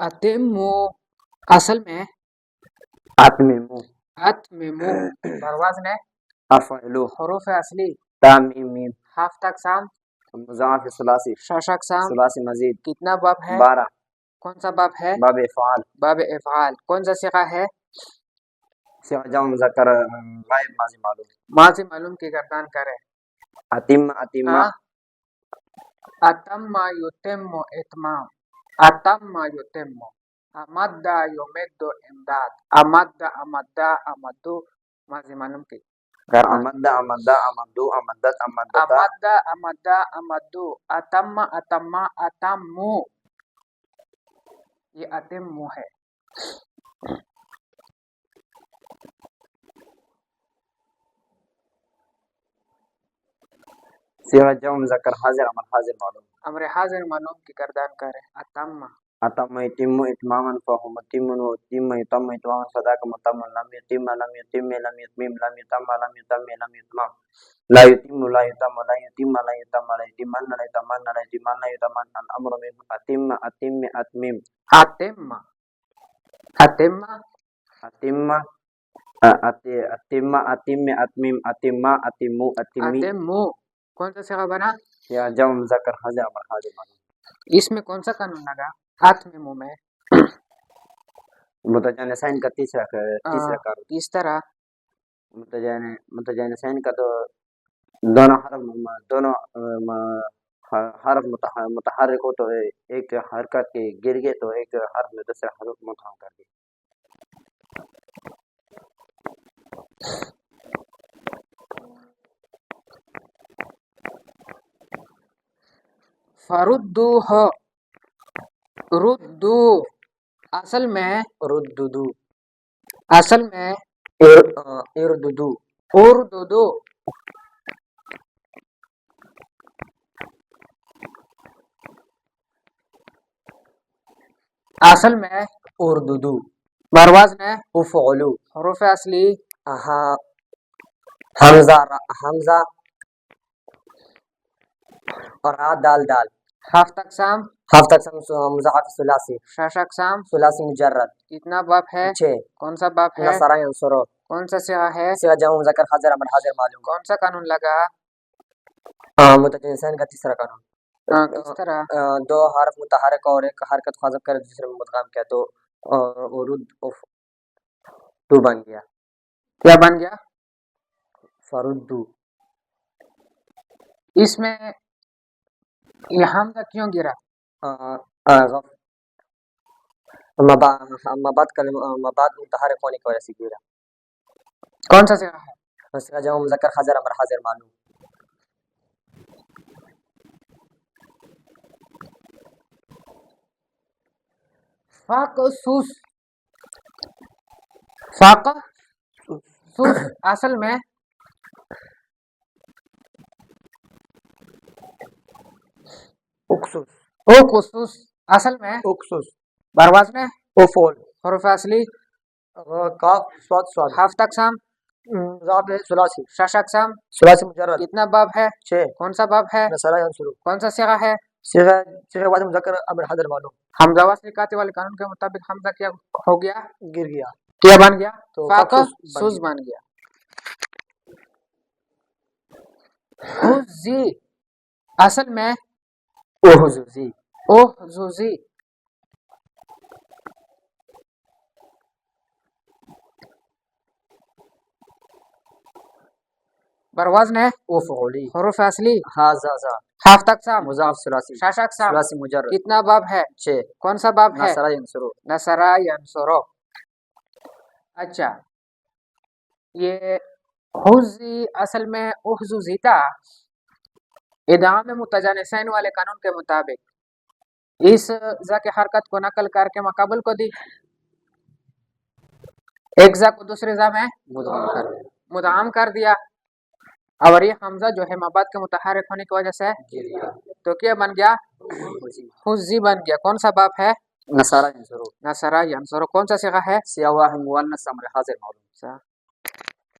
اتمو اصل میں اتممو اتممو بر وزن افعلو حروف اصلی تامیم میم 7 اقسام مضاعف ثلاثی 6 اقسام ثلاثی مزید کتنا باب ہے 12 کون سا باب ہے باب افعال باب افعال کون سا صیغہ ہے صیغہ جمع مذکر غائب ماضی معلوم ماضی معلوم کی گردان کرے اتم اتمہ اتم یتم اتمام اتم یتم امد یمد امداد امد امدا امدو ماضی معلوم کی امد امدا امدو امدت امدتا امد امدا امدو اتم اتما اتمو یہ اتمو ہے صیغہ جمع مذکر حاضر امر حاضر معلوم امر حاضر معلوم کی گردان کرے اتم اتم یتم اتماما فهو متم واتم یتم اتماما فذاک متم لم یتم لم یتم لم یتمم لم یتم لم یتم لم یتمم لا یتم لا یتم لا یتم لا یتم لا یتمن لا یتمن لا یتمن لا یتمن الامر من اتم اتم اتمم اتم اتم اتم اتم اتم اتمم اتم اتمو اتمی اتمو کون سا صیغہ بنا یا جمع مذکر حاضر امر حاضر معلوم اس میں کون سا قانون لگا اتممو میں متجانسین کا تیسرا کار کس طرح متجانسین کا تو دونوں حرف متحرک ہو تو ایک حرکت کے گر گئے تو ایک حرف میں دوسرا حرف متحرک کر دیا فردوہ ردو اصل میں رددو اصل میں ارددو ارددو اصل میں ارددو بروزن افعلو حروف اصلی حمزہ حمزہ اور دال دال 7 اقسام مضاعف ثلاثی 6 اقسام ثلاثی مجرد کتنا باب ہے 6 کون سا باب ہے نصرہ ینصرو کون سا صیغہ ہے صیغہ جمع مذکر حاضر امر حاضر معلوم کون سا قانون لگا متجانسین کا تیسرا قانون کس طرح دو حرف متحرک اور ایک حرکت حذف کر دوسرے میں مدغام کیا تو تو بن گیا کیا بن گیا فردو اس میں یہ حمزہ کیوں گرا مباد متحرک ہونے کی وجہ سے گرا کون سا صیغہ ہے صیغہ جمع مذکر حاضر امر حاضر معلوم فاقصوص فاقصوص اصل میں اقصص اوقصوص اصل میں اقصص بروزن افعل حروف اصلی کاف صاد صاد 7 اقسام مضاعف ثلاثی 6 اقسام ثلاثی مجرد کتنا باب ہے 6 کون سا باب ہے نصرہ ینصرو کون سا صیغہ ہے صیغہ واحد مذکر امر حاضر معلوم حمزہ وصل کاتے والے قانون کے مطابق حمزہ کیا ہو گیا گر گیا کیا بن گیا تو فاقصوص بن گیا حزی اصل میں احززی احززی بروزن افعلی حروف اصلی حازازا 7 اقسام مضاعف ثلاثی 6 اقسام ثلاثی مجرد کتنا باب ہے 6 کون سا باب ہے نصرہ ینصرو نصرہ ینصرو اچھا یہ حزی اصل میں احززی تھا ادغام متجانسین والے قانون کے مطابق اس ذا کی حرکت کو نقل کر کے مقابل کو دی ایک ذا کو دوسرے ذا میں مدغام کر دیا اور یہ حمزہ جو ہے مباد کے متحرک ہونے کی وجہ سے تو کیا بن گیا حزی بن گیا کون سا باب ہے نصرہ ینصرو نصرہ ینصرو کون سا صیغہ ہے سیغہ مؤنث امر حاضر معلوم